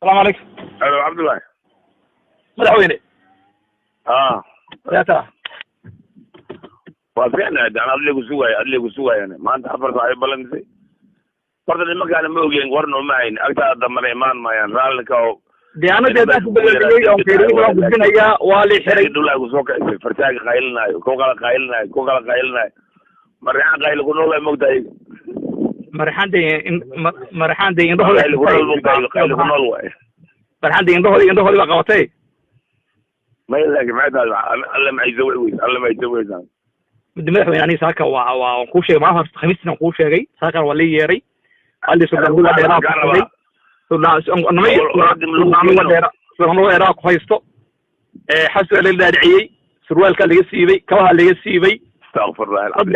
السلام عليكم. الو عبد الله. madaxweyne yaa taa waa fiicnaa daan adligu sugayaan maanta afar saac ay balansay horta nimankaana ma ogeen warno ma hayn agtaa dambana imaan maayaan raallinka oo diyaanadeeda ku bedelay oo keeriga waa gudbinaya waa li xiray dhulay ku soo kacay fartaaga qaylinayo ko kala qaylinayo marixan qayl ku noolay mogtahay marixan indhahooda qayl ku nool waay marixan indhahooda ba qabatay ما يلاقي ما هذا الله ما يزوي madaxweyne aniga saaka waa ku sheegay ma horta khamiisna ku sheegay saaka waa la yeeray hadi soo dawlad dheeraad ku haysto xasu la dhaadiciyay surwaalka laga siibay kabaha laga siibay استغفر الله العظيم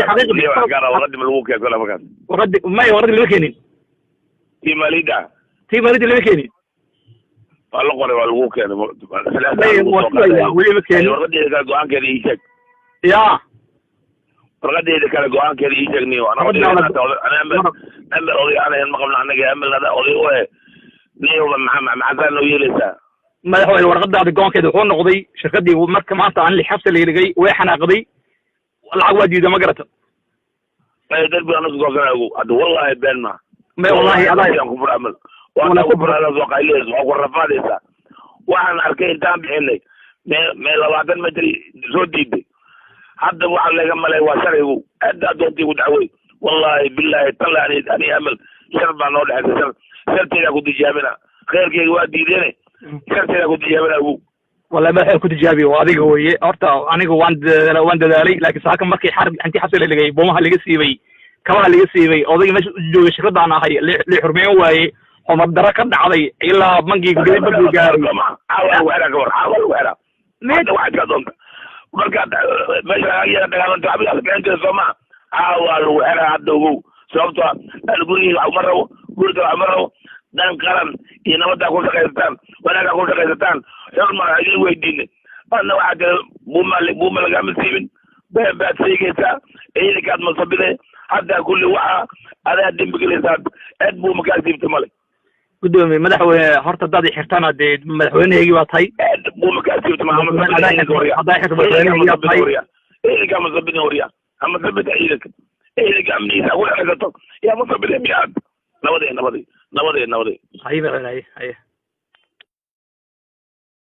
حقيقي قال ورد من الوكيل كلها مكان ورد اللي كاينين تي ماليدا اللي كاينين والله قولي والوو كان ولي مكان ورقدي كان go'aan keeda ii sheeg ya warqadeeda kale go'aankeeda ii sheegniyo ana ma qabno anaga amalada oday niyo maxaa noo yeelaysaa madaxweyne warqadaada go'aankeeda wuxuu noqday shirkadii marka maanta aan li xabsi la yirigay way xanaaqday lacag waa diiday ma garata darbi aan isku go'aanayo hada wallahi been ma wallahi adaa ku furamal وانا كبر على ذوق عيليز وقرفات إذا وانا أركين تام بحني ما لوادن مدري زودي حتى واحد اللي جمله وشريه أدى دوتي ودعوي والله بالله طلع أني أمل شرب عن أول حاجة شرت لي أقول تجابنا خير كي وادي ديني شرت لي أقول تجابنا أبو والله ما كنت جابي وهذا هو أرتا أنا واند داري لكن ساكن مركي حرب أنت حصل اللي جاي بومها اللي جسيبي كمان اللي جسيبي أوضي مش جو شرد أنا هاي اللي حرميه واي وما درك الدعوي إلا منجي قريب بالجاري حاول وهلا ما واحد كذا مركز مش هي دعوة تعبي على بنت السماء حاول وهلا عدو صوت القري عمره قلت عمره دان كلام ينام تقول كذا ولا تقول كذا يوم هاي ويدين أنا واحد بومال جامد سيبن بعد سيجتا إيه اللي كان مصبله حتى كل واحد هذا الدين بكليسات أدبو مكان سيبت مالك gudoomiye madaxweyne horta dad ay xirtaan de madaxweynehaygi waa tahay buu ka sii tamaam haday xirto madaxweynehaygi waa tahay ee kama sabina wariya ama sabita ciidanka ee gamniisa wala gato ya ma sabina miyaad nabadee haye